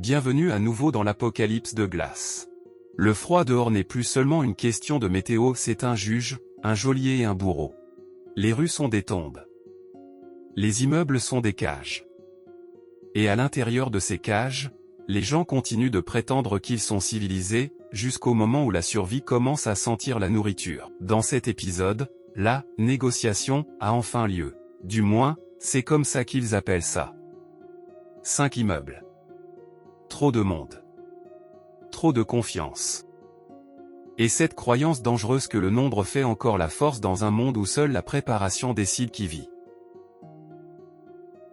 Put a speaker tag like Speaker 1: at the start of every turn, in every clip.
Speaker 1: Bienvenue à nouveau dans l'apocalypse de glace. Le froid dehors n'est plus seulement une question de météo, c'est un juge, un geôlier et un bourreau. Les rues sont des tombes. Les immeubles sont des cages. Et à l'intérieur de ces cages, les gens continuent de prétendre qu'ils sont civilisés, jusqu'au moment où la survie commence à sentir la nourriture. Dans cet épisode, la négociation a enfin lieu. Du moins, c'est comme ça qu'ils appellent ça. 5 immeubles. Trop de monde. Trop de confiance. Et cette croyance dangereuse que le nombre fait encore la force dans un monde où seule la préparation décide qui vit.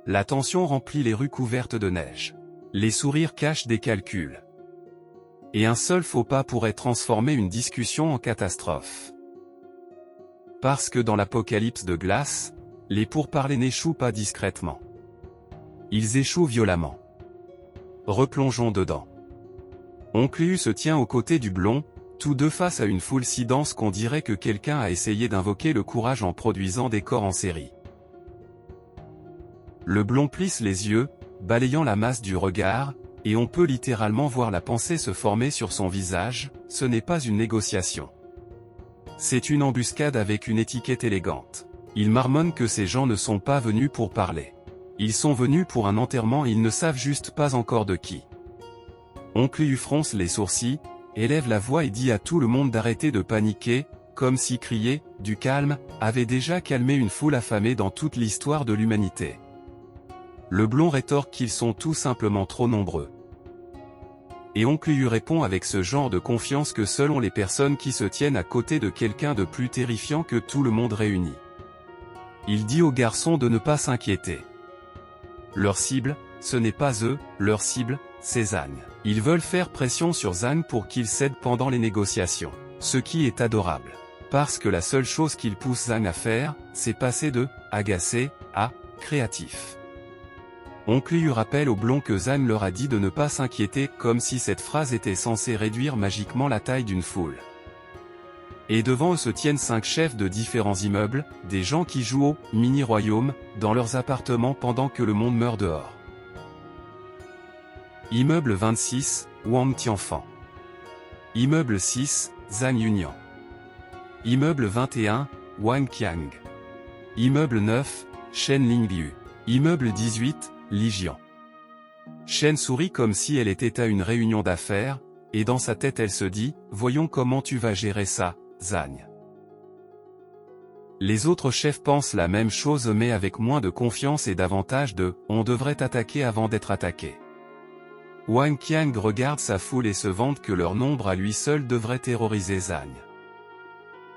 Speaker 1: La tension remplit les rues couvertes de neige. Les sourires cachent des calculs. Et un seul faux pas pourrait transformer une discussion en catastrophe. Parce que dans l'apocalypse de glace, les pourparlers n'échouent pas discrètement. Ils échouent violemment. Replongeons dedans. Oncle U se tient aux côtés du blond, tous deux face à une foule si dense qu'on dirait que quelqu'un a essayé d'invoquer le courage en produisant des corps en série. Le blond plisse les yeux, balayant la masse du regard, et on peut littéralement voir la pensée se former sur son visage. Ce n'est pas une négociation. C'est une embuscade avec une étiquette élégante. Il marmonne que ces gens ne sont pas venus pour parler. Ils sont venus pour un enterrement et ils ne savent juste pas encore de qui. Oncle U fronce les sourcils, élève la voix et dit à tout le monde d'arrêter de paniquer, comme si crier « du calme » avait déjà calmé une foule affamée dans toute l'histoire de l'humanité. Le blond rétorque qu'ils sont tout simplement trop nombreux. Et Oncle U répond avec ce genre de confiance que seules les personnes qui se tiennent à côté de quelqu'un de plus terrifiant que tout le monde réuni. Il dit aux garçons de ne pas s'inquiéter. Leur cible, ce n'est pas eux, leur cible, c'est Zhang. Ils veulent faire pression sur Zhang pour qu'il cède pendant les négociations. Ce qui est adorable. Parce que la seule chose qu'il pousse Zhang à faire, c'est passer de « agacé » à « créatif ». Oncle U rappelle au blond que Zhang leur a dit de ne pas s'inquiéter, comme si cette phrase était censée réduire magiquement la taille d'une foule. Et devant eux se tiennent 5 chefs de différents immeubles, des gens qui jouent au « mini-royaume » dans leurs appartements pendant que le monde meurt dehors. Immeuble 26, Wang Tianfan. Immeuble 6, Zhang Yunyan. Immeuble 21, Wang Qiang. Immeuble 9, Shen Lingliu. Immeuble 18, Li Jian. Shen sourit comme si elle était à une réunion d'affaires, et dans sa tête elle se dit « Voyons comment tu vas gérer ça, Zhang ». Les autres chefs pensent la même chose mais avec moins de confiance et davantage de « on devrait attaquer avant d'être attaqué ». Wang Qiang regarde sa foule et se vante que leur nombre à lui seul devrait terroriser Zhang.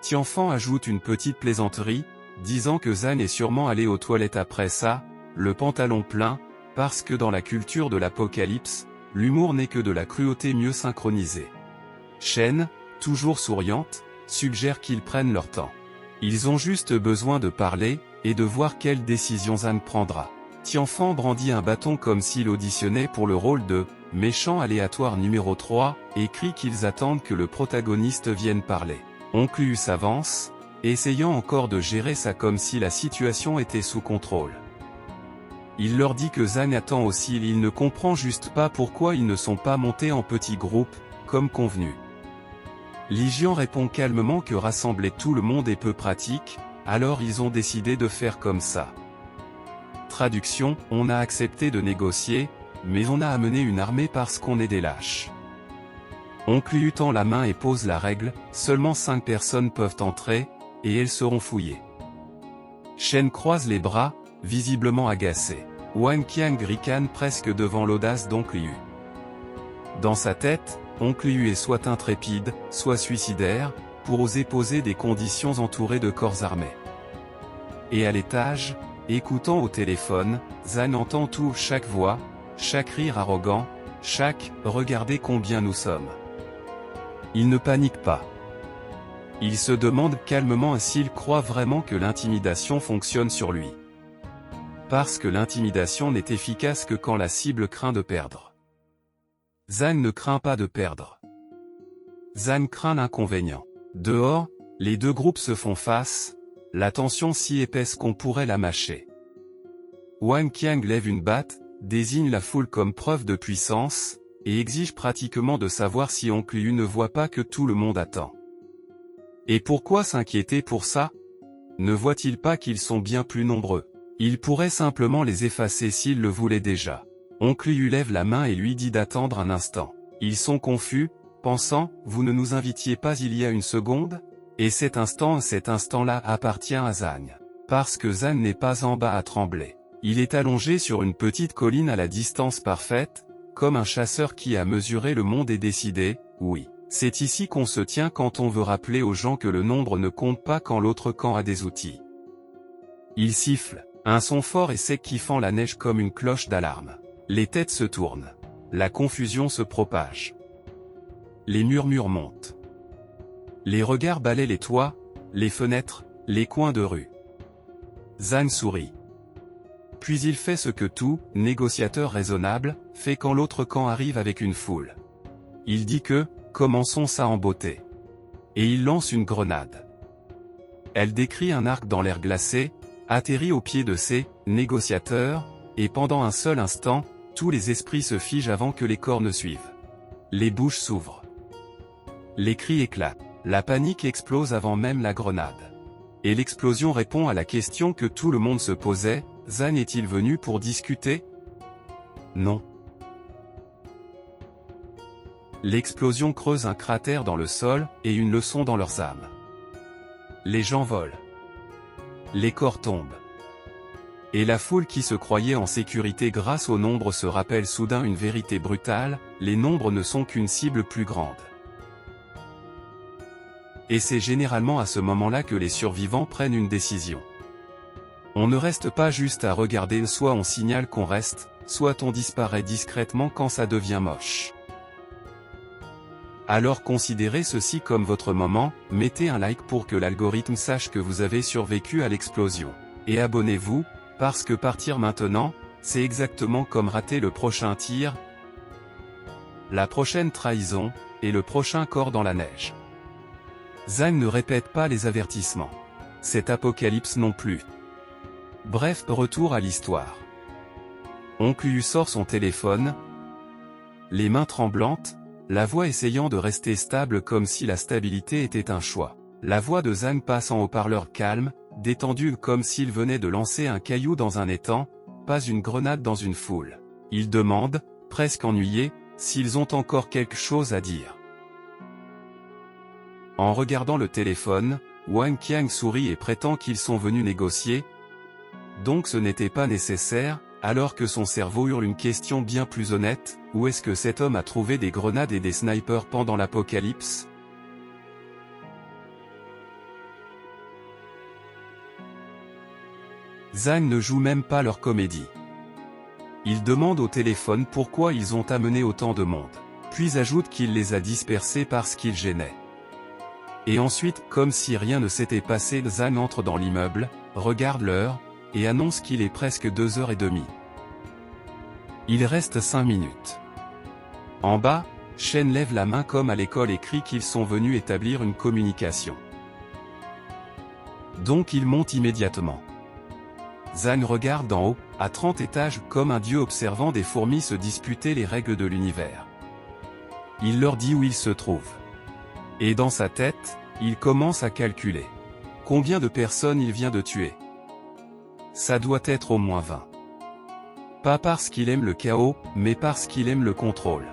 Speaker 1: Tianfan ajoute une petite plaisanterie, disant que Zhang est sûrement allé aux toilettes après ça, le pantalon plein, parce que dans la culture de l'apocalypse, l'humour n'est que de la cruauté mieux synchronisée. Shen, toujours souriante, suggère qu'ils prennent leur temps. Ils ont juste besoin de parler, et de voir quelle décision Zhang prendra. Tianfan brandit un bâton comme s'il auditionnait pour le rôle de « méchant aléatoire numéro 3 » et crie qu'ils attendent que le protagoniste vienne parler. Oncle U s'avance, essayant encore de gérer ça comme si la situation était sous contrôle. Il leur dit que Zhang attend aussi, il ne comprend juste pas pourquoi ils ne sont pas montés en petits groupes, comme convenu. Li Jian répond calmement que rassembler tout le monde est peu pratique, alors ils ont décidé de faire comme ça. Traduction, on a accepté de négocier, mais on a amené une armée parce qu'on est des lâches. Oncle U tend la main et pose la règle, seulement 5 personnes peuvent entrer, et elles seront fouillées. Shen croise les bras, visiblement agacé. Wang Qiang ricane presque devant l'audace d'Oncle U. Dans sa tête, Oncle U est soit intrépide, soit suicidaire, pour oser poser des conditions entourées de corps armés. Et à l'étage, écoutant au téléphone, Zhang entend tout, chaque voix, chaque rire arrogant, chaque « regardez combien nous sommes ». Il ne panique pas. Il se demande calmement s'il croit vraiment que l'intimidation fonctionne sur lui. Parce que l'intimidation n'est efficace que quand la cible craint de perdre. Zhang ne craint pas de perdre. Zhang craint l'inconvénient. Dehors, les deux groupes se font face, la tension si épaisse qu'on pourrait la mâcher. Wang Qiang lève une batte, désigne la foule comme preuve de puissance, et exige pratiquement de savoir si oncle Yu ne voit pas que tout le monde attend. Et pourquoi s'inquiéter pour ça? Ne voit-il pas qu'ils sont bien plus nombreux? Il pourrait simplement les effacer s'il le voulait déjà. Oncle Yu lève la main et lui dit d'attendre un instant. Ils sont confus, pensant, vous ne nous invitiez pas il y a une seconde? Et cet instant-là appartient à Zhang. Parce que Zhang n'est pas en bas à trembler. Il est allongé sur une petite colline à la distance parfaite, comme un chasseur qui a mesuré le monde et décidé, oui, c'est ici qu'on se tient quand on veut rappeler aux gens que le nombre ne compte pas quand l'autre camp a des outils. Il siffle, un son fort et sec qui fend la neige comme une cloche d'alarme. Les têtes se tournent. La confusion se propage. Les murmures montent. Les regards balaient les toits, les fenêtres, les coins de rue. Zhang sourit. Puis il fait ce que tout négociateur raisonnable fait quand l'autre camp arrive avec une foule. Il dit que, commençons ça en beauté. Et il lance une grenade. Elle décrit un arc dans l'air glacé, atterrit au pied de ces négociateurs, et pendant un seul instant, tous les esprits se figent avant que les corps ne suivent. Les bouches s'ouvrent. Les cris éclatent. La panique explose avant même la grenade. Et l'explosion répond à la question que tout le monde se posait, Zhang est-il venu pour discuter? Non. L'explosion creuse un cratère dans le sol, et une leçon dans leurs âmes. Les gens volent. Les corps tombent. Et la foule qui se croyait en sécurité grâce au nombre se rappelle soudain une vérité brutale, les nombres ne sont qu'une cible plus grande. Et c'est généralement à ce moment-là que les survivants prennent une décision. On ne reste pas juste à regarder, soit on signale qu'on reste, soit on disparaît discrètement quand ça devient moche. Alors considérez ceci comme votre moment, mettez un like pour que l'algorithme sache que vous avez survécu à l'explosion. Et abonnez-vous, parce que partir maintenant, c'est exactement comme rater le prochain tir, la prochaine trahison, et le prochain corps dans la neige. Zhang ne répète pas les avertissements. Cet apocalypse non plus. Bref, retour à l'histoire. Oncle Yu sort son téléphone, les mains tremblantes, la voix essayant de rester stable comme si la stabilité était un choix. La voix de Zhang passe en haut-parleur calme, détendu comme s'il venait de lancer un caillou dans un étang, pas une grenade dans une foule. Il demande, presque ennuyé, s'ils ont encore quelque chose à dire. En regardant le téléphone, Wang Qiang sourit et prétend qu'ils sont venus négocier. Donc ce n'était pas nécessaire, alors que son cerveau hurle une question bien plus honnête, où est-ce que cet homme a trouvé des grenades et des snipers pendant l'apocalypse? Zhang ne joue même pas leur comédie. Il demande au téléphone pourquoi ils ont amené autant de monde, puis ajoute qu'il les a dispersés parce qu'ils gênaient. Et ensuite, comme si rien ne s'était passé, Zhang entre dans l'immeuble, regarde l'heure, et annonce qu'il est presque 2h30. Il reste 5 minutes. En bas, Shen lève la main comme à l'école et crie qu'ils sont venus établir une communication. Donc il monte immédiatement. Zhang regarde d'en haut, à 30 étages, comme un dieu observant des fourmis se disputer les règles de l'univers. Il leur dit où ils se trouvent. Et dans sa tête, il commence à calculer. Combien de personnes il vient de tuer? Ça doit être au moins 20. Pas parce qu'il aime le chaos, mais parce qu'il aime le contrôle.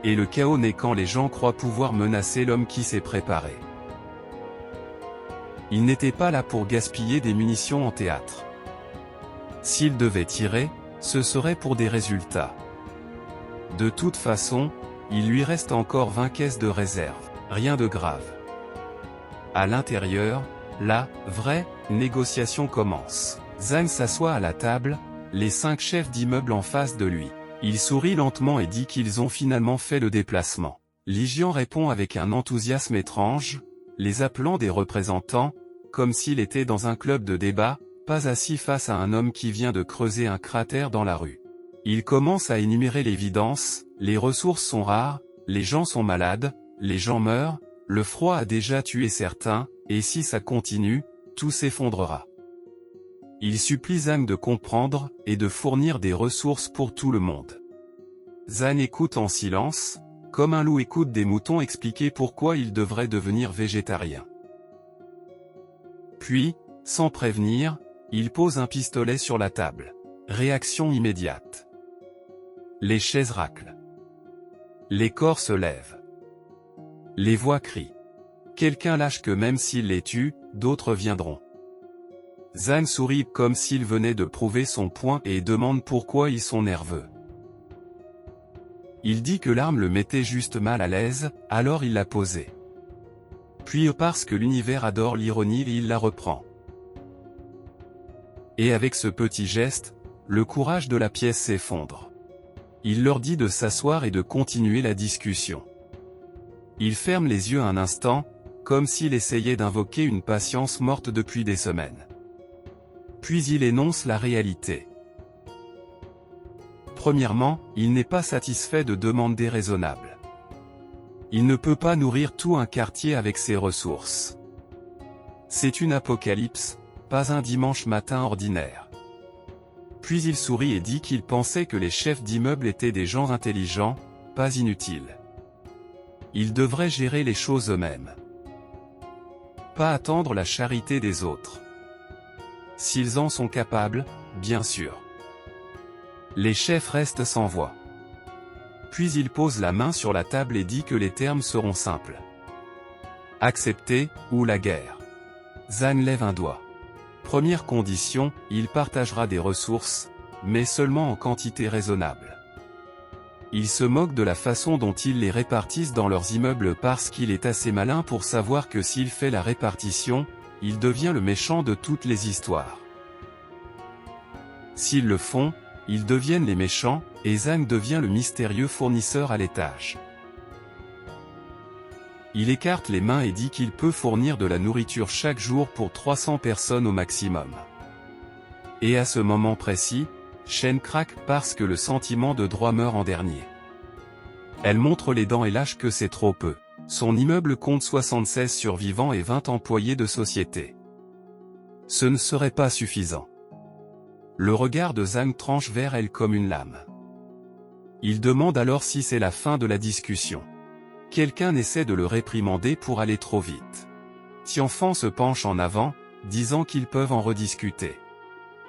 Speaker 1: Et le chaos naît quand les gens croient pouvoir menacer l'homme qui s'est préparé. Il n'était pas là pour gaspiller des munitions en théâtre. S'il devait tirer, ce serait pour des résultats. De toute façon, il lui reste encore 20 caisses de réserve, rien de grave. À l'intérieur, la vraie négociation commence. Zhang s'assoit à la table, les 5 chefs d'immeuble en face de lui. Il sourit lentement et dit qu'ils ont finalement fait le déplacement. Li Jian répond avec un enthousiasme étrange, les appelant des représentants, comme s'il était dans un club de débat, pas assis face à un homme qui vient de creuser un cratère dans la rue. Il commence à énumérer l'évidence, les ressources sont rares, les gens sont malades, les gens meurent, le froid a déjà tué certains, et si ça continue, tout s'effondrera. Il supplie Zhang de comprendre, et de fournir des ressources pour tout le monde. Zhang écoute en silence, comme un loup écoute des moutons expliquer pourquoi il devrait devenir végétarien. Puis, sans prévenir, il pose un pistolet sur la table. Réaction immédiate. Les chaises raclent. Les corps se lèvent. Les voix crient. Quelqu'un lâche que même s'il les tue, d'autres viendront. Zhang sourit comme s'il venait de prouver son point et demande pourquoi ils sont nerveux. Il dit que l'arme le mettait juste mal à l'aise, alors il l'a posée. Puis parce que l'univers adore l'ironie, il la reprend. Et avec ce petit geste, le courage de la pièce s'effondre. Il leur dit de s'asseoir et de continuer la discussion. Il ferme les yeux un instant, comme s'il essayait d'invoquer une patience morte depuis des semaines. Puis il énonce la réalité. Premièrement, il n'est pas satisfait de demandes déraisonnables. Il ne peut pas nourrir tout un quartier avec ses ressources. C'est une apocalypse, pas un dimanche matin ordinaire. Puis il sourit et dit qu'il pensait que les chefs d'immeuble étaient des gens intelligents, pas inutiles. Ils devraient gérer les choses eux-mêmes. Pas attendre la charité des autres. S'ils en sont capables, bien sûr. Les chefs restent sans voix. Puis il pose la main sur la table et dit que les termes seront simples. Accepter, ou la guerre. Zhang lève un doigt. Première condition, il partagera des ressources, mais seulement en quantité raisonnable. Il se moque de la façon dont ils les répartissent dans leurs immeubles parce qu'il est assez malin pour savoir que s'il fait la répartition, il devient le méchant de toutes les histoires. S'ils le font, ils deviennent les méchants, et Zhang devient le mystérieux fournisseur à l'étage. Il écarte les mains et dit qu'il peut fournir de la nourriture chaque jour pour 300 personnes au maximum. Et à ce moment précis, Shen craque parce que le sentiment de droit meurt en dernier. Elle montre les dents et lâche que c'est trop peu. Son immeuble compte 76 survivants et 20 employés de société. Ce ne serait pas suffisant. Le regard de Zhang tranche vers elle comme une lame. Il demande alors si c'est la fin de la discussion. Quelqu'un essaie de le réprimander pour aller trop vite. Tianfan se penche en avant, disant qu'ils peuvent en rediscuter.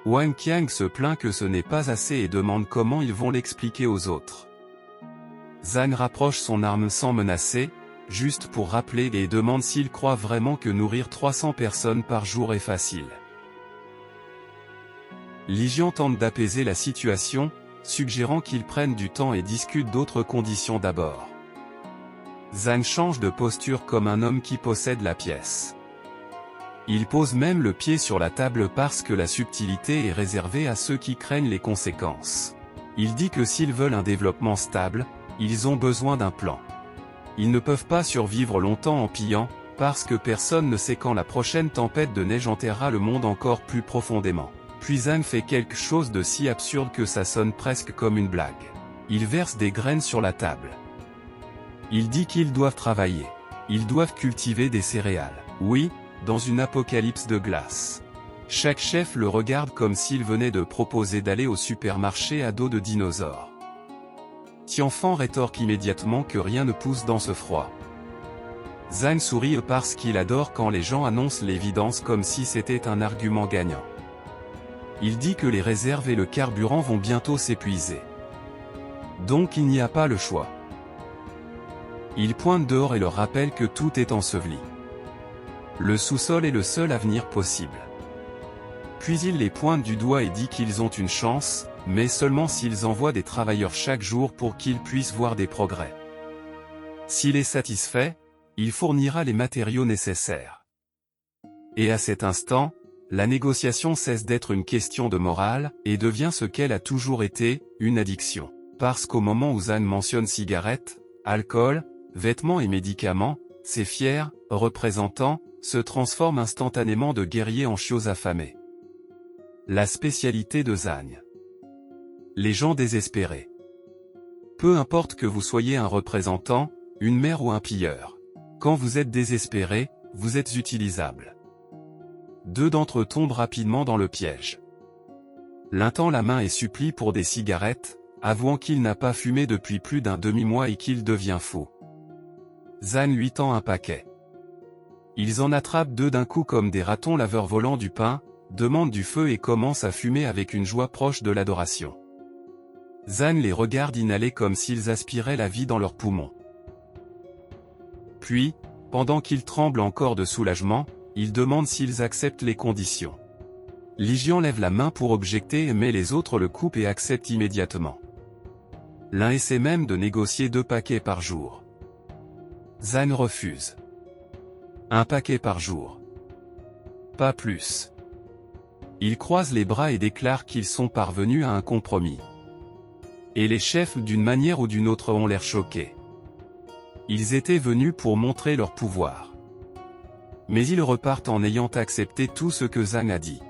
Speaker 1: Wang Qiang se plaint que ce n'est pas assez et demande comment ils vont l'expliquer aux autres. Zhang rapproche son arme sans menacer, juste pour rappeler et demande s'il croit vraiment que nourrir 300 personnes par jour est facile. Li Jian tente d'apaiser la situation, suggérant qu'ils prennent du temps et discutent d'autres conditions d'abord. Zhang change de posture comme un homme qui possède la pièce. Il pose même le pied sur la table parce que la subtilité est réservée à ceux qui craignent les conséquences. Il dit que s'ils veulent un développement stable, ils ont besoin d'un plan. Ils ne peuvent pas survivre longtemps en pillant, parce que personne ne sait quand la prochaine tempête de neige enterrera le monde encore plus profondément. Puis Zhang fait quelque chose de si absurde que ça sonne presque comme une blague. Il verse des graines sur la table. Il dit qu'ils doivent travailler. Ils doivent cultiver des céréales. Oui, dans une apocalypse de glace. Chaque chef le regarde comme s'il venait de proposer d'aller au supermarché à dos de dinosaures. Tianfan rétorque immédiatement que rien ne pousse dans ce froid. Zhang sourit parce qu'il adore quand les gens annoncent l'évidence comme si c'était un argument gagnant. Il dit que les réserves et le carburant vont bientôt s'épuiser. Donc il n'y a pas le choix. Il pointe dehors et leur rappelle que tout est enseveli. Le sous-sol est le seul avenir possible. Puis il les pointe du doigt et dit qu'ils ont une chance, mais seulement s'ils envoient des travailleurs chaque jour pour qu'ils puissent voir des progrès. S'il est satisfait, il fournira les matériaux nécessaires. Et à cet instant, la négociation cesse d'être une question de morale, et devient ce qu'elle a toujours été, une addiction. Parce qu'au moment où Zhang mentionne cigarettes, alcool, vêtements et médicaments, ses fiers représentants se transforment instantanément de guerriers en chiots affamés. La spécialité de Zhang. Les gens désespérés. Peu importe que vous soyez un représentant, une mère ou un pilleur. Quand vous êtes désespéré, vous êtes utilisable. Deux d'entre eux tombent rapidement dans le piège. L'un tend la main et supplie pour des cigarettes, avouant qu'il n'a pas fumé depuis plus d'un demi-mois et qu'il devient fou. Zhang lui tend un paquet. Ils en attrapent 2 d'un coup comme des ratons laveurs volant du pain, demandent du feu et commencent à fumer avec une joie proche de l'adoration. Zhang les regarde inhaler comme s'ils aspiraient la vie dans leurs poumons. Puis, pendant qu'ils tremblent encore de soulagement, il demande s'ils acceptent les conditions. Li Jian lève la main pour objecter mais les autres le coupent et acceptent immédiatement. L'un essaie même de négocier 2 paquets par jour. Zhang refuse. 1 paquet par jour. Pas plus. Ils croisent les bras et déclarent qu'ils sont parvenus à un compromis. Et les chefs d'une manière ou d'une autre ont l'air choqués. Ils étaient venus pour montrer leur pouvoir. Mais ils repartent en ayant accepté tout ce que Zhang a dit.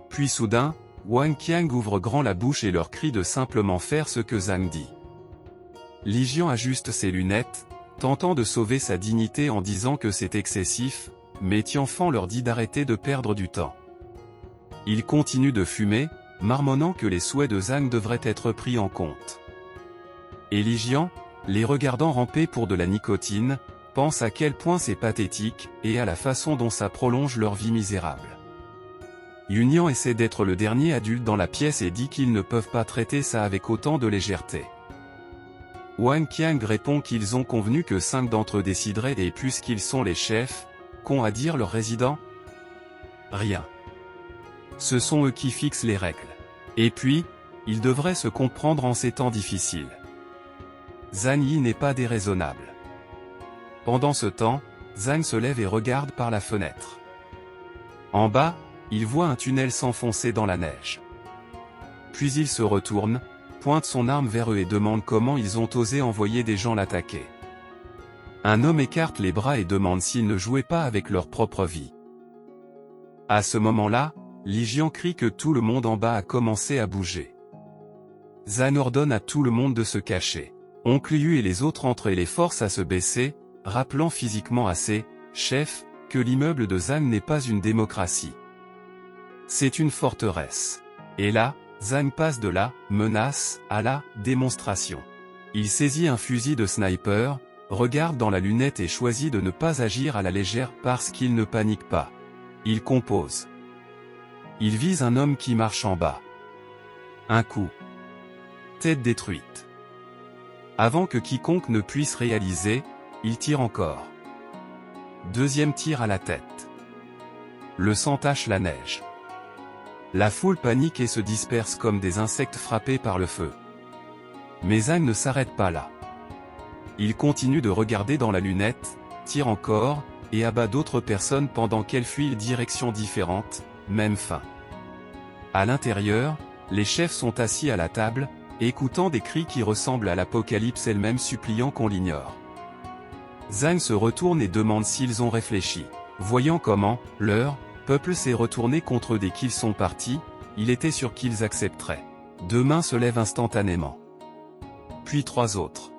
Speaker 1: Puis soudain, Wang Qiang ouvre grand la bouche et leur crie de simplement faire ce que Zhang dit. Li Jian ajuste ses lunettes, tentant de sauver sa dignité en disant que c'est excessif, mais Tianfan leur dit d'arrêter de perdre du temps. Il continue de fumer, marmonnant que les souhaits de Zhang devraient être pris en compte. Et Li Jian, les regardant ramper pour de la nicotine, pense à quel point c'est pathétique, et à la façon dont ça prolonge leur vie misérable. Yunian essaie d'être le dernier adulte dans la pièce et dit qu'ils ne peuvent pas traiter ça avec autant de légèreté. Wang Qiang répond qu'ils ont convenu que 5 d'entre eux décideraient et puisqu'ils sont les chefs, qu'ont à dire leurs résidents? Rien. Ce sont eux qui fixent les règles. Et puis, ils devraient se comprendre en ces temps difficiles. Zhang Yi n'est pas déraisonnable. Pendant ce temps, Zhang se lève et regarde par la fenêtre. En bas, il voit un tunnel s'enfoncer dans la neige. Puis il se retourne, pointe son arme vers eux et demande comment ils ont osé envoyer des gens l'attaquer. Un homme écarte les bras et demande s'ils ne jouaient pas avec leur propre vie. À ce moment-là, Li Jian crie que tout le monde en bas a commencé à bouger. Zhang ordonne à tout le monde de se cacher. Oncle Yu et les autres entrent et les forcent à se baisser, rappelant physiquement à ses chefs que l'immeuble de Zhang n'est pas une démocratie. C'est une forteresse. Et là, Zhang passe de la menace à la démonstration. Il saisit un fusil de sniper, regarde dans la lunette et choisit de ne pas agir à la légère parce qu'il ne panique pas. Il compose. Il vise un homme qui marche en bas. Un coup. Tête détruite. Avant que quiconque ne puisse réaliser, il tire encore. Deuxième tir à la tête. Le sang tache la neige. La foule panique et se disperse comme des insectes frappés par le feu. Mais Zhang ne s'arrête pas là. Il continue de regarder dans la lunette, tire encore, et abat d'autres personnes pendant qu'elles fuient directions différentes, même fin. À l'intérieur, les chefs sont assis à la table, écoutant des cris qui ressemblent à l'apocalypse elle-même suppliant qu'on l'ignore. Zhang se retourne et demande s'ils ont réfléchi. Voyant comment, leur peuple s'est retourné contre eux dès qu'ils sont partis, il était sûr qu'ils accepteraient. 2 mains se lèvent instantanément. Puis 3 autres.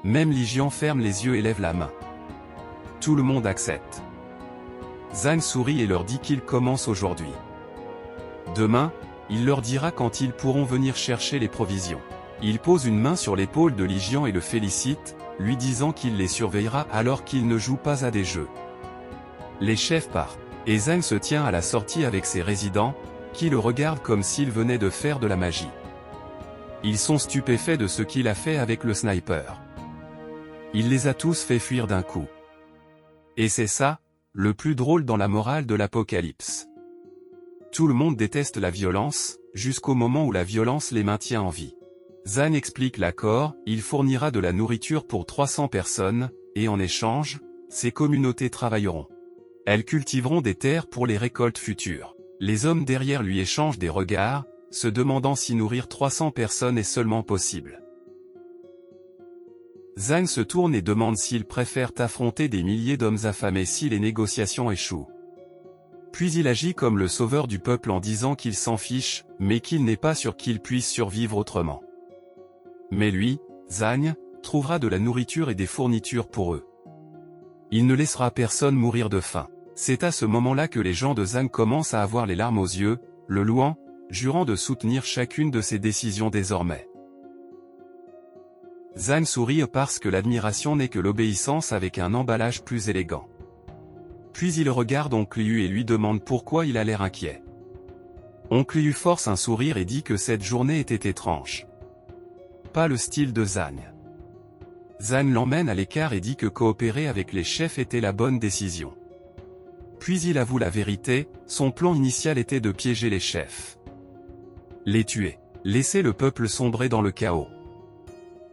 Speaker 1: Même Li Jian ferme les yeux et lève la main. Tout le monde accepte. Zhang sourit et leur dit qu'il commence aujourd'hui. Demain, il leur dira quand ils pourront venir chercher les provisions. Il pose une main sur l'épaule de Li Jian et le félicite, lui disant qu'il les surveillera alors qu'il ne joue pas à des jeux. Les chefs partent, et Zhang se tient à la sortie avec ses résidents, qui le regardent comme s'il venait de faire de la magie. Ils sont stupéfaits de ce qu'il a fait avec le sniper. Il les a tous fait fuir d'un coup. Et c'est ça, le plus drôle dans la morale de l'apocalypse. Tout le monde déteste la violence, jusqu'au moment où la violence les maintient en vie. Zhang explique l'accord, il fournira de la nourriture pour 300 personnes, et en échange, ces communautés travailleront. Elles cultiveront des terres pour les récoltes futures. Les hommes derrière lui échangent des regards, se demandant si nourrir 300 personnes est seulement possible. Zhang se tourne et demande s'ils préfèrent affronter des milliers d'hommes affamés si les négociations échouent. Puis il agit comme le sauveur du peuple en disant qu'il s'en fiche, mais qu'il n'est pas sûr qu'il puisse survivre autrement. Mais lui, Zhang, trouvera de la nourriture et des fournitures pour eux. Il ne laissera personne mourir de faim. C'est à ce moment-là que les gens de Zhang commencent à avoir les larmes aux yeux, le louant, jurant de soutenir chacune de ses décisions désormais. Zan sourit parce que l'admiration n'est que l'obéissance avec un emballage plus élégant. Puis il regarde Oncle Yu et lui demande pourquoi il a l'air inquiet. Oncle Yu force un sourire et dit que cette journée était étrange. Pas le style de Zan. Zan l'emmène à l'écart et dit que coopérer avec les chefs était la bonne décision. Puis il avoue la vérité, son plan initial était de piéger les chefs. Les tuer. Laisser le peuple sombrer dans le chaos.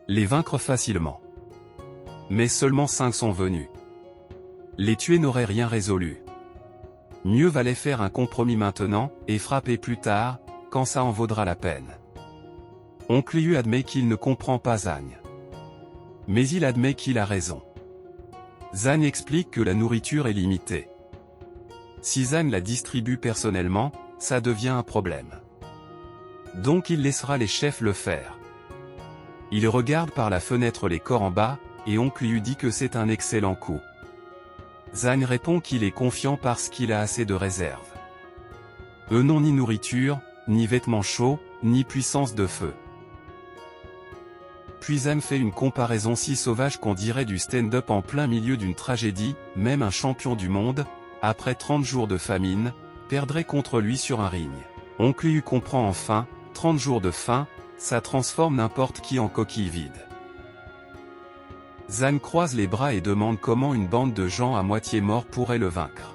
Speaker 1: Les vaincre facilement. Mais seulement 5 sont venus. Les tuer n'aurait rien résolu. Mieux valait faire un compromis maintenant, et frapper plus tard, quand ça en vaudra la peine. Oncle Yu admet qu'il ne comprend pas Zan. Mais il admet qu'il a raison. Zan explique que la nourriture est limitée. Si Zan la distribue personnellement, ça devient un problème. Donc il laissera les chefs le faire. Il regarde par la fenêtre les corps en bas, et Oncle Yu dit que c'est un excellent coup. Zan répond qu'il est confiant parce qu'il a assez de réserve. Eux n'ont ni nourriture, ni vêtements chauds, ni puissance de feu. Puis Zan fait une comparaison si sauvage qu'on dirait du stand-up en plein milieu d'une tragédie, même un champion du monde, après 30 jours de famine, perdrait contre lui sur un ring. Oncle Yu comprend enfin, 30 jours de faim, ça transforme n'importe qui en coquille vide. Zan croise les bras et demande comment une bande de gens à moitié morts pourrait le vaincre.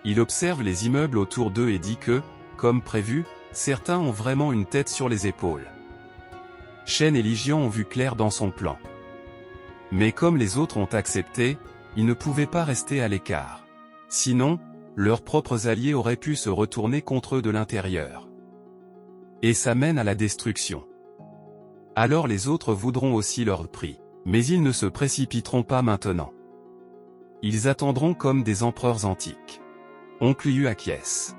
Speaker 1: Il observe les immeubles autour d'eux et dit que, comme prévu, certains ont vraiment une tête sur les épaules. Shen et Lijian ont vu clair dans son plan. Mais comme les autres ont accepté, ils ne pouvaient pas rester à l'écart. Sinon, leurs propres alliés auraient pu se retourner contre eux de l'intérieur. Et ça mène à la destruction. Alors les autres voudront aussi leur prix. Mais ils ne se précipiteront pas maintenant. Ils attendront comme des empereurs antiques. Oncle Yu acquiesce.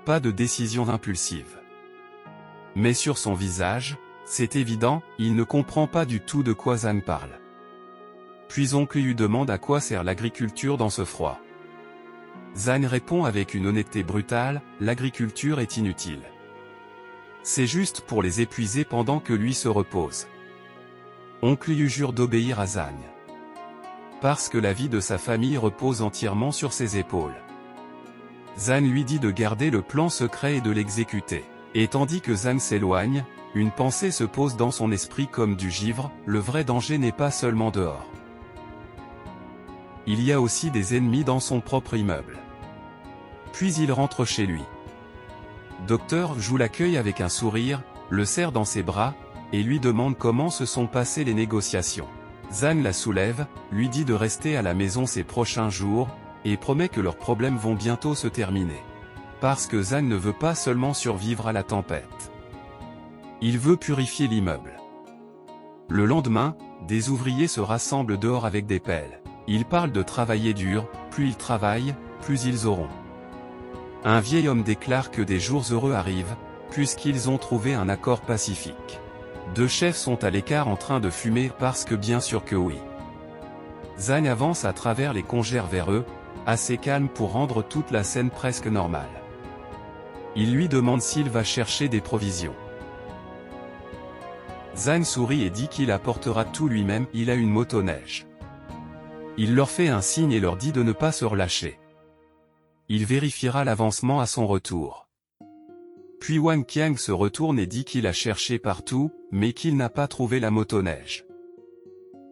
Speaker 1: Pas de décision impulsive. Mais sur son visage, c'est évident, il ne comprend pas du tout de quoi Zan parle. Puis Oncle Yu demande à quoi sert l'agriculture dans ce froid. Zan répond avec une honnêteté brutale, l'agriculture est inutile. C'est juste pour les épuiser pendant que lui se repose. Oncle Yu jure d'obéir à Zan. Parce que la vie de sa famille repose entièrement sur ses épaules. Zan lui dit de garder le plan secret et de l'exécuter. Et tandis que Zan s'éloigne, une pensée se pose dans son esprit comme du givre, le vrai danger n'est pas seulement dehors. Il y a aussi des ennemis dans son propre immeuble. Puis il rentre chez lui. Docteur Zhu l'accueille avec un sourire, le serre dans ses bras, et lui demande comment se sont passées les négociations. Zan la soulève, lui dit de rester à la maison ces prochains jours, et promet que leurs problèmes vont bientôt se terminer. Parce que Zan ne veut pas seulement survivre à la tempête. Il veut purifier l'immeuble. Le lendemain, des ouvriers se rassemblent dehors avec des pelles. Ils parlent de travailler dur, plus ils travaillent, plus ils auront. Un vieil homme déclare que des jours heureux arrivent, puisqu'ils ont trouvé un accord pacifique. 2 chefs sont à l'écart en train de fumer parce que bien sûr que oui. Zan avance à travers les congères vers eux, assez calme pour rendre toute la scène presque normale. Il lui demande s'il va chercher des provisions. Zan sourit et dit qu'il apportera tout lui-même, il a une motoneige. Il leur fait un signe et leur dit de ne pas se relâcher. Il vérifiera l'avancement à son retour. Puis Wang Qiang se retourne et dit qu'il a cherché partout, mais qu'il n'a pas trouvé la motoneige.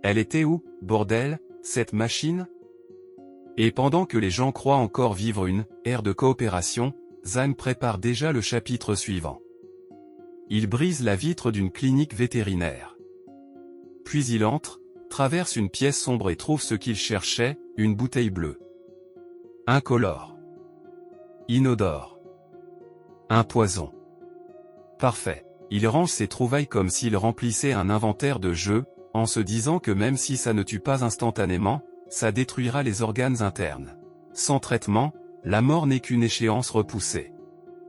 Speaker 1: Elle était où, bordel, cette machine? Et pendant que les gens croient encore vivre une ère de coopération, Zan prépare déjà le chapitre suivant. Il brise la vitre d'une clinique vétérinaire. Puis il entre, traverse une pièce sombre et trouve ce qu'il cherchait, une bouteille bleue. Incolore. Inodore. Un poison. Parfait. Il range ses trouvailles comme s'il remplissait un inventaire de jeux, en se disant que même si ça ne tue pas instantanément, ça détruira les organes internes. Sans traitement, la mort n'est qu'une échéance repoussée.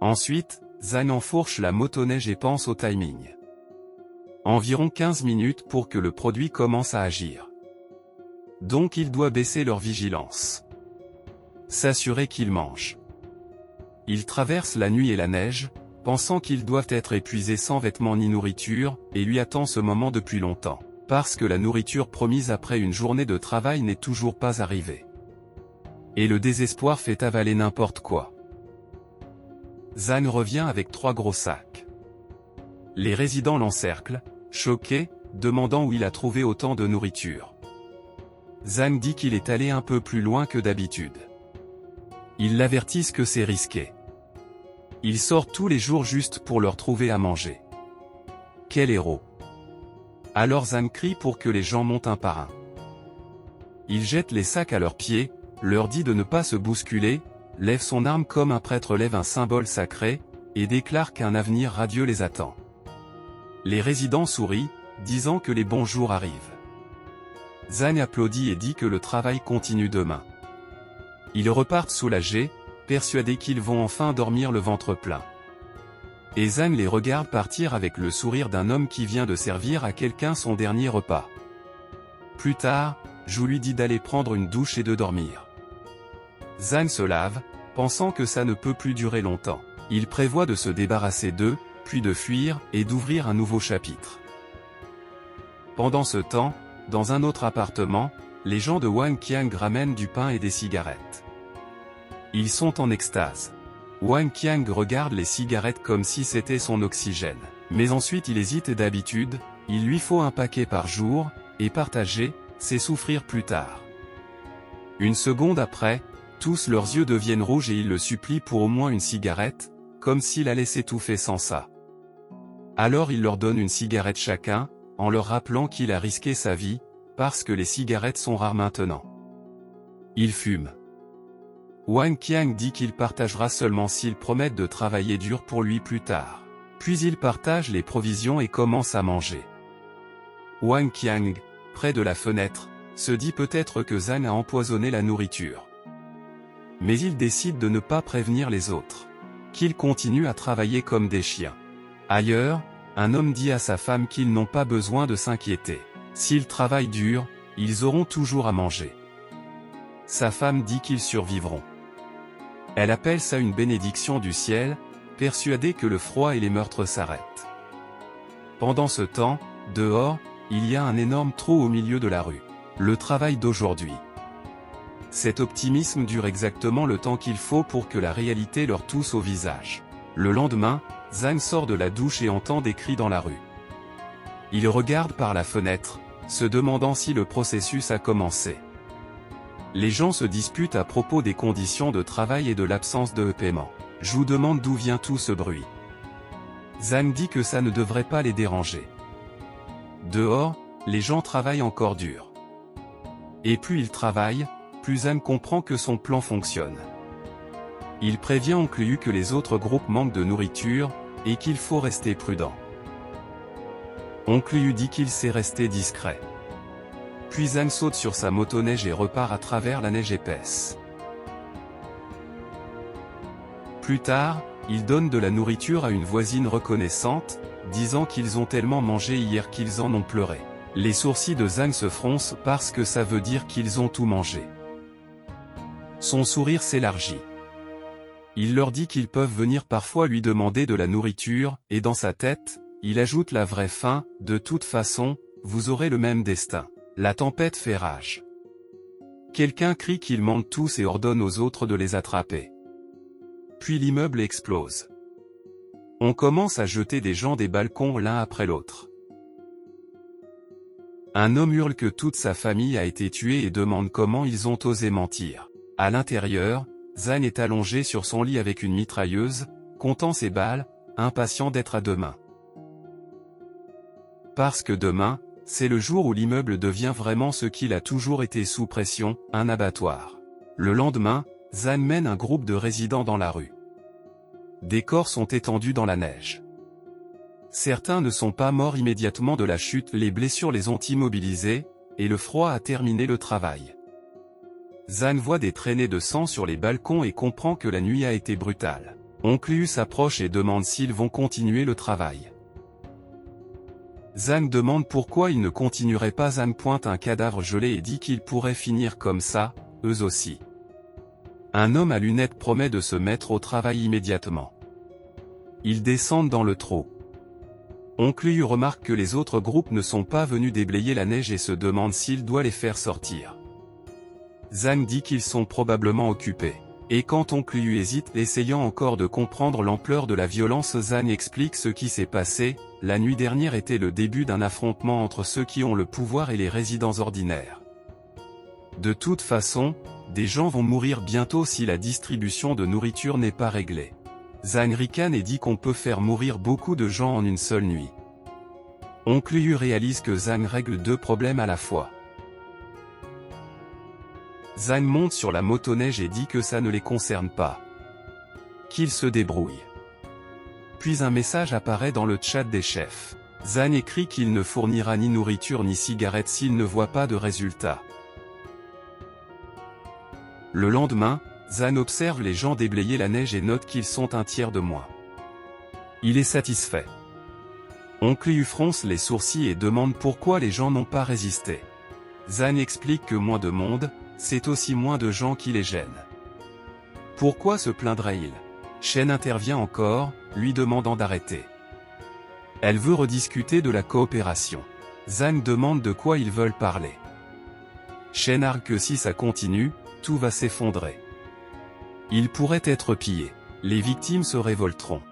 Speaker 1: Ensuite, Zan enfourche la motoneige et pense au timing. Environ 15 minutes pour que le produit commence à agir. Donc il doit baisser leur vigilance. S'assurer qu'ils mangent. Ils traversent la nuit et la neige, pensant qu'ils doivent être épuisés sans vêtements ni nourriture, et lui attend ce moment depuis longtemps, parce que la nourriture promise après une journée de travail n'est toujours pas arrivée. Et le désespoir fait avaler n'importe quoi. Zhang revient avec 3 gros sacs. Les résidents l'encerclent, choqués, demandant où il a trouvé autant de nourriture. Zhang dit qu'il est allé un peu plus loin que d'habitude. Ils l'avertissent que c'est risqué. Il sort tous les jours juste pour leur trouver à manger. Quel héros! Alors Zhang crie pour que les gens montent un par un. Il jette les sacs à leurs pieds, leur dit de ne pas se bousculer, lève son arme comme un prêtre lève un symbole sacré, et déclare qu'un avenir radieux les attend. Les résidents sourient, disant que les bons jours arrivent. Zhang applaudit et dit que le travail continue demain. Ils repartent soulagés, persuadés qu'ils vont enfin dormir le ventre plein. Et Zhang les regarde partir avec le sourire d'un homme qui vient de servir à quelqu'un son dernier repas. Plus tard, Zhu lui dit d'aller prendre une douche et de dormir. Zhang se lave, pensant que ça ne peut plus durer longtemps. Il prévoit de se débarrasser d'eux, puis de fuir, et d'ouvrir un nouveau chapitre. Pendant ce temps, dans un autre appartement, les gens de Wang Qiang ramènent du pain et des cigarettes. Ils sont en extase. Wang Qiang regarde les cigarettes comme si c'était son oxygène. Mais ensuite il hésite et d'habitude, il lui faut un paquet par jour, et partager, c'est souffrir plus tard. Une seconde après, tous leurs yeux deviennent rouges et ils le supplient pour au moins une cigarette, comme s'il allait s'étouffer sans ça. Alors il leur donne une cigarette chacun, en leur rappelant qu'il a risqué sa vie, parce que les cigarettes sont rares maintenant. Ils fument. Wang Qiang dit qu'il partagera seulement s'ils promettent de travailler dur pour lui plus tard. Puis ils partagent les provisions et commencent à manger. Wang Qiang, près de la fenêtre, se dit peut-être que Zhang a empoisonné la nourriture. Mais il décide de ne pas prévenir les autres. Qu'ils continuent à travailler comme des chiens. Ailleurs, un homme dit à sa femme qu'ils n'ont pas besoin de s'inquiéter. S'ils travaillent dur, ils auront toujours à manger. Sa femme dit qu'ils survivront. Elle appelle ça une bénédiction du ciel, persuadée que le froid et les meurtres s'arrêtent. Pendant ce temps, dehors, il y a un énorme trou au milieu de la rue. Le travail d'aujourd'hui. Cet optimisme dure exactement le temps qu'il faut pour que la réalité leur tousse au visage. Le lendemain, Zhang sort de la douche et entend des cris dans la rue. Il regarde par la fenêtre, se demandant si le processus a commencé. Les gens se disputent à propos des conditions de travail et de l'absence de paiement. Zhu demande d'où vient tout ce bruit. Zhang dit que ça ne devrait pas les déranger. Dehors, les gens travaillent encore dur. Et plus ils travaillent, plus Zhang comprend que son plan fonctionne. Il prévient Oncle Yu que les autres groupes manquent de nourriture, et qu'il faut rester prudent. Oncle Yu dit qu'il sait rester discret. Puis Zhang saute sur sa motoneige et repart à travers la neige épaisse. Plus tard, il donne de la nourriture à une voisine reconnaissante, disant qu'ils ont tellement mangé hier qu'ils en ont pleuré. Les sourcils de Zhang se froncent parce que ça veut dire qu'ils ont tout mangé. Son sourire s'élargit. Il leur dit qu'ils peuvent venir parfois lui demander de la nourriture, et dans sa tête, il ajoute la vraie fin, de toute façon, vous aurez le même destin. La tempête fait rage. Quelqu'un crie qu'ils mentent tous et ordonne aux autres de les attraper. Puis l'immeuble explose. On commence à jeter des gens des balcons l'un après l'autre. Un homme hurle que toute sa famille a été tuée et demande comment ils ont osé mentir. À l'intérieur, Zhang est allongé sur son lit avec une mitrailleuse, comptant ses balles, impatient d'être à demain. Parce que demain, c'est le jour où l'immeuble devient vraiment ce qu'il a toujours été sous pression, un abattoir. Le lendemain, Zhang mène un groupe de résidents dans la rue. Des corps sont étendus dans la neige. Certains ne sont pas morts immédiatement de la chute, les blessures les ont immobilisés, et le froid a terminé le travail. Zhang voit des traînées de sang sur les balcons et comprend que la nuit a été brutale. Oncle Yu s'approche et demande s'ils vont continuer le travail. Zhang demande pourquoi ils ne continueraient pas. Zhang pointe un cadavre gelé et dit qu'ils pourraient finir comme ça, eux aussi. Un homme à lunettes promet de se mettre au travail immédiatement. Ils descendent dans le trou. Oncle Yu remarque que les autres groupes ne sont pas venus déblayer la neige et se demande s'il doit les faire sortir. Zhang dit qu'ils sont probablement occupés. Et quand Oncle Yu hésite, essayant encore de comprendre l'ampleur de la violence, Zhang explique ce qui s'est passé. La nuit dernière était le début d'un affrontement entre ceux qui ont le pouvoir et les résidents ordinaires. De toute façon, des gens vont mourir bientôt si la distribution de nourriture n'est pas réglée. Zhang ricane et dit qu'on peut faire mourir beaucoup de gens en une seule nuit. Oncle Yu réalise que Zhang règle 2 problèmes à la fois. Zhang monte sur la motoneige et dit que ça ne les concerne pas. Qu'ils se débrouillent. Puis un message apparaît dans le chat des chefs. Zhang écrit qu'il ne fournira ni nourriture ni cigarettes s'il ne voit pas de résultat. Le lendemain, Zhang observe les gens déblayer la neige et note qu'ils sont un tiers de moins. Il est satisfait. Oncle Yu fronce les sourcils et demande pourquoi les gens n'ont pas résisté. Zhang explique que moins de monde, c'est aussi moins de gens qui les gênent. Pourquoi se plaindrait-il? Shen intervient encore, lui demandant d'arrêter. Elle veut rediscuter de la coopération. Zhang demande de quoi ils veulent parler. Shen argue que si ça continue, tout va s'effondrer. Ils pourraient être pillés. Les victimes se révolteront.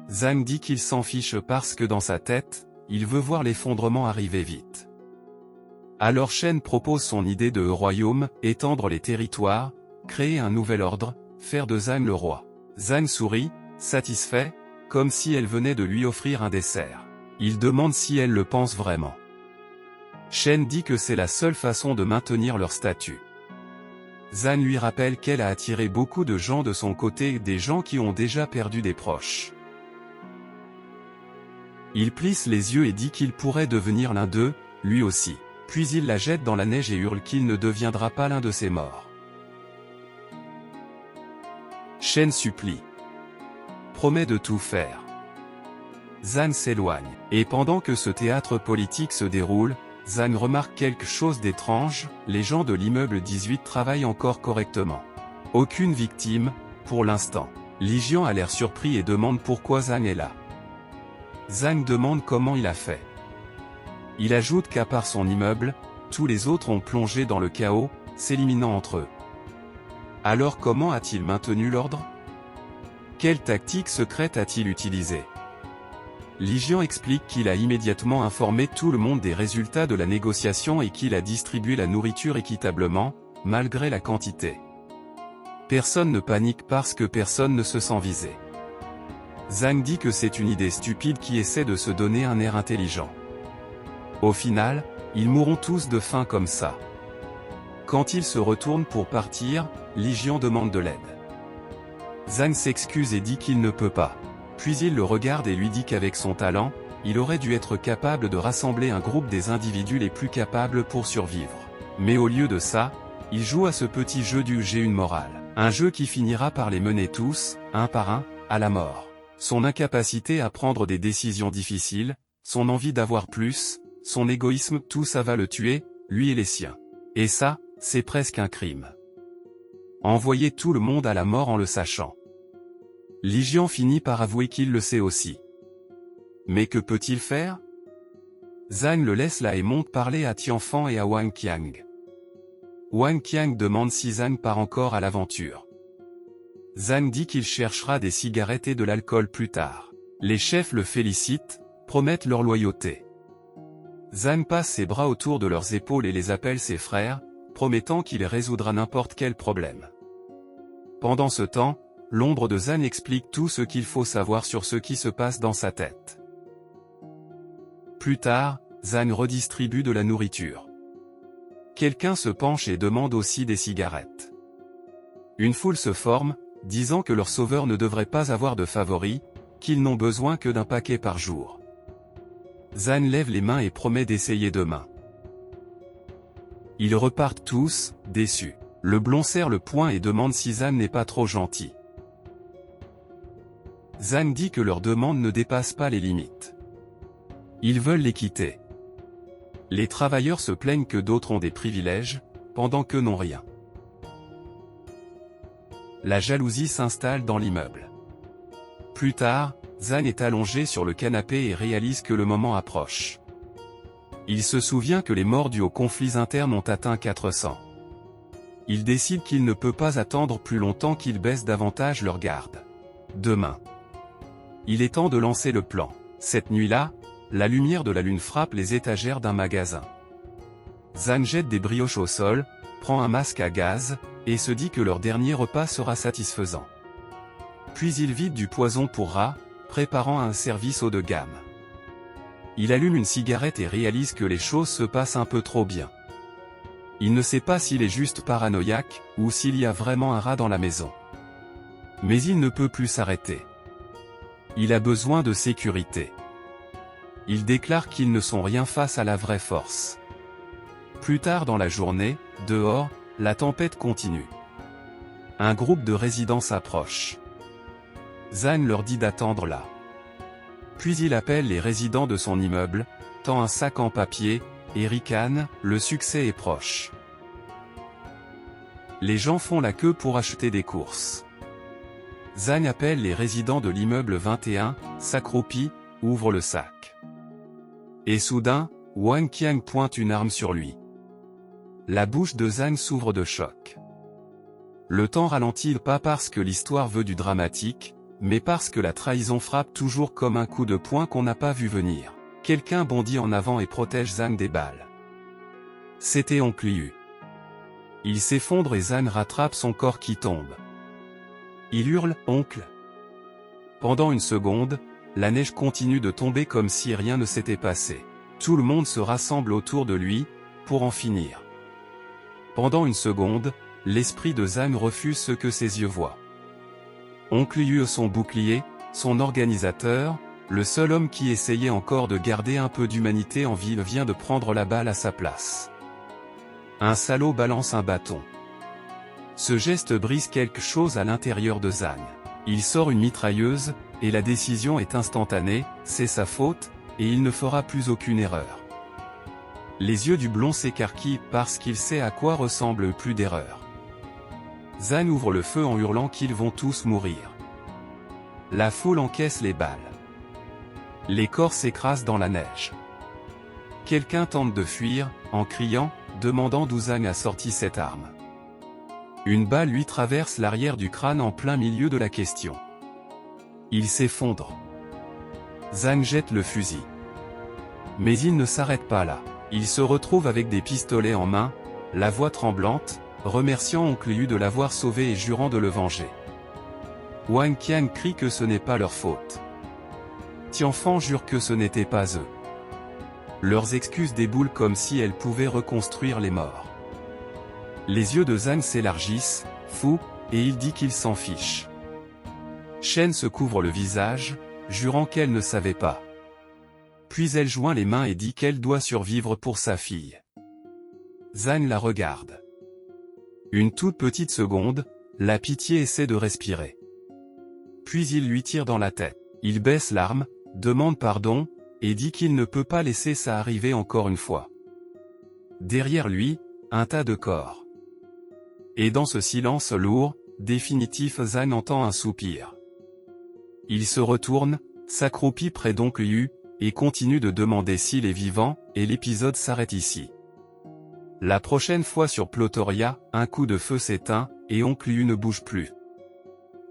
Speaker 1: Zhang dit qu'il s'en fiche parce que dans sa tête, il veut voir l'effondrement arriver vite. Alors Shen propose son idée de royaume, étendre les territoires, créer un nouvel ordre, faire de Zhang le roi. Zhang sourit, satisfait, comme si elle venait de lui offrir un dessert. Il demande si elle le pense vraiment. Shen dit que c'est la seule façon de maintenir leur statut. Zhang lui rappelle qu'elle a attiré beaucoup de gens de son côté, des gens qui ont déjà perdu des proches. Il plisse les yeux et dit qu'il pourrait devenir l'un d'eux, lui aussi. Puis il la jette dans la neige et hurle qu'il ne deviendra pas l'un de ses morts. Shen supplie. Promet de tout faire. Zhang s'éloigne. Et pendant que ce théâtre politique se déroule, Zhang remarque quelque chose d'étrange, les gens de l'immeuble 18 travaillent encore correctement. Aucune victime, pour l'instant. Li Jian a l'air surpris et demande pourquoi Zhang est là. Zhang demande comment il a fait. Il ajoute qu'à part son immeuble, tous les autres ont plongé dans le chaos, s'éliminant entre eux. Alors comment a-t-il maintenu l'ordre? Quelle tactique secrète a-t-il utilisée? Li Jian explique qu'il a immédiatement informé tout le monde des résultats de la négociation et qu'il a distribué la nourriture équitablement, malgré la quantité. Personne ne panique parce que personne ne se sent visé. Zhang dit que c'est une idée stupide qui essaie de se donner un air intelligent. Au final, ils mourront tous de faim comme ça. Quand il se retourne pour partir, Li Jian demande de l'aide. Zhang s'excuse et dit qu'il ne peut pas. Puis il le regarde et lui dit qu'avec son talent, il aurait dû être capable de rassembler un groupe des individus les plus capables pour survivre. Mais au lieu de ça, il joue à ce petit jeu du j'ai une morale. Un jeu qui finira par les mener tous, un par un, à la mort. Son incapacité à prendre des décisions difficiles, son envie d'avoir plus, son égoïsme, tout ça va le tuer, lui et les siens. Et ça, c'est presque un crime. Envoyer tout le monde à la mort en le sachant. Li Jian finit par avouer qu'il le sait aussi. Mais que peut-il faire? Zhang le laisse là et monte parler à Tianfan et à Wang Qiang. Wang Qiang demande si Zhang part encore à l'aventure. Zhang dit qu'il cherchera des cigarettes et de l'alcool plus tard. Les chefs le félicitent, promettent leur loyauté. Zhang passe ses bras autour de leurs épaules et les appelle ses frères, promettant qu'il résoudra n'importe quel problème. Pendant ce temps, l'ombre de Zhang explique tout ce qu'il faut savoir sur ce qui se passe dans sa tête. Plus tard, Zhang redistribue de la nourriture. Quelqu'un se penche et demande aussi des cigarettes. Une foule se forme, disant que leur sauveur ne devrait pas avoir de favoris, qu'ils n'ont besoin que d'un paquet par jour. Zhang lève les mains et promet d'essayer demain. Ils repartent tous, déçus. Le blond serre le poing et demande si Zhang n'est pas trop gentil. Zhang dit que leur demande ne dépasse pas les limites. Ils veulent les quitter. Les travailleurs se plaignent que d'autres ont des privilèges, pendant qu'eux n'ont rien. La jalousie s'installe dans l'immeuble. Plus tard, Zhang est allongé sur le canapé et réalise que le moment approche. Il se souvient que les morts dus aux conflits internes ont atteint 400. Il décide qu'il ne peut pas attendre plus longtemps qu'ils baissent davantage leur garde. Demain. Il est temps de lancer le plan. Cette nuit-là, la lumière de la lune frappe les étagères d'un magasin. Zhang jette des brioches au sol, prend un masque à gaz, et se dit que leur dernier repas sera satisfaisant. Puis il vide du poison pour rats, préparant un service haut de gamme. Il allume une cigarette et réalise que les choses se passent un peu trop bien. Il ne sait pas s'il est juste paranoïaque, ou s'il y a vraiment un rat dans la maison. Mais il ne peut plus s'arrêter. Il a besoin de sécurité. Il déclare qu'ils ne sont rien face à la vraie force. Plus tard dans la journée, dehors, la tempête continue. Un groupe de résidents s'approche. Zhang leur dit d'attendre là. Puis il appelle les résidents de son immeuble, tend un sac en papier, et ricane, le succès est proche. Les gens font la queue pour acheter des courses. Zhang appelle les résidents de l'immeuble 21, s'accroupit, ouvre le sac. Et soudain, Wang Qiang pointe une arme sur lui. La bouche de Zhang s'ouvre de choc. Le temps ralentit pas parce que l'histoire veut du dramatique, mais parce que la trahison frappe toujours comme un coup de poing qu'on n'a pas vu venir. Quelqu'un bondit en avant et protège Zhang des balles. C'était Oncle Yu. Il s'effondre et Zhang rattrape son corps qui tombe. Il hurle « Oncle !» Pendant une seconde, la neige continue de tomber comme si rien ne s'était passé. Tout le monde se rassemble autour de lui, pour en finir. Pendant une seconde, l'esprit de Zhang refuse ce que ses yeux voient. Oncle Yu, son bouclier, son organisateur, le seul homme qui essayait encore de garder un peu d'humanité en vie vient de prendre la balle à sa place. Un salaud balance un bâton. Ce geste brise quelque chose à l'intérieur de Zhang. Il sort une mitrailleuse, et la décision est instantanée, c'est sa faute, et il ne fera plus aucune erreur. Les yeux du blond s'écarquillent parce qu'il sait à quoi ressemble plus d'erreur. Zhang ouvre le feu en hurlant qu'ils vont tous mourir. La foule encaisse les balles. Les corps s'écrasent dans la neige. Quelqu'un tente de fuir, en criant, demandant d'où Zhang a sorti cette arme. Une balle lui traverse l'arrière du crâne en plein milieu de la question. Il s'effondre. Zhang jette le fusil. Mais il ne s'arrête pas là. Il se retrouve avec des pistolets en main, la voix tremblante, remerciant Oncle Yu de l'avoir sauvé et jurant de le venger. Wang Qiang crie que ce n'est pas leur faute. Tianfan jure que ce n'était pas eux. Leurs excuses déboulent comme si elles pouvaient reconstruire les morts. Les yeux de Zhang s'élargissent, fou, et il dit qu'il s'en fiche. Shen se couvre le visage, jurant qu'elle ne savait pas. Puis elle joint les mains et dit qu'elle doit survivre pour sa fille. Zhang la regarde. Une toute petite seconde, la pitié essaie de respirer. Puis il lui tire dans la tête. Il baisse l'arme, demande pardon, et dit qu'il ne peut pas laisser ça arriver encore une fois. Derrière lui, un tas de corps. Et dans ce silence lourd, définitif, Zhang entend un soupir. Il se retourne, s'accroupit près d'Oncle Yu, et continue de demander s'il est vivant, et l'épisode s'arrête ici. La prochaine fois sur Plotoria, un coup de feu s'éteint, et Oncle Yu ne bouge plus.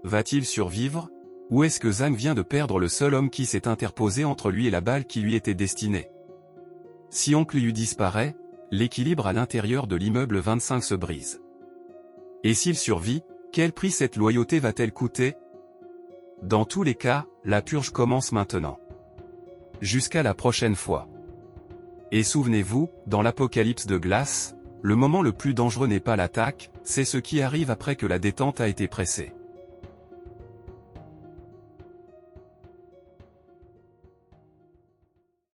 Speaker 1: Va-t-il survivre? Ou est-ce que Zhang vient de perdre le seul homme qui s'est interposé entre lui et la balle qui lui était destinée? Si Oncle Yu disparaît, l'équilibre à l'intérieur de l'immeuble 25 se brise. Et s'il survit, quel prix cette loyauté va-t-elle coûter? Dans tous les cas, la purge commence maintenant. Jusqu'à la prochaine fois. Et souvenez-vous, dans l'apocalypse de glace, le moment le plus dangereux n'est pas l'attaque, c'est ce qui arrive après que la détente a été pressée.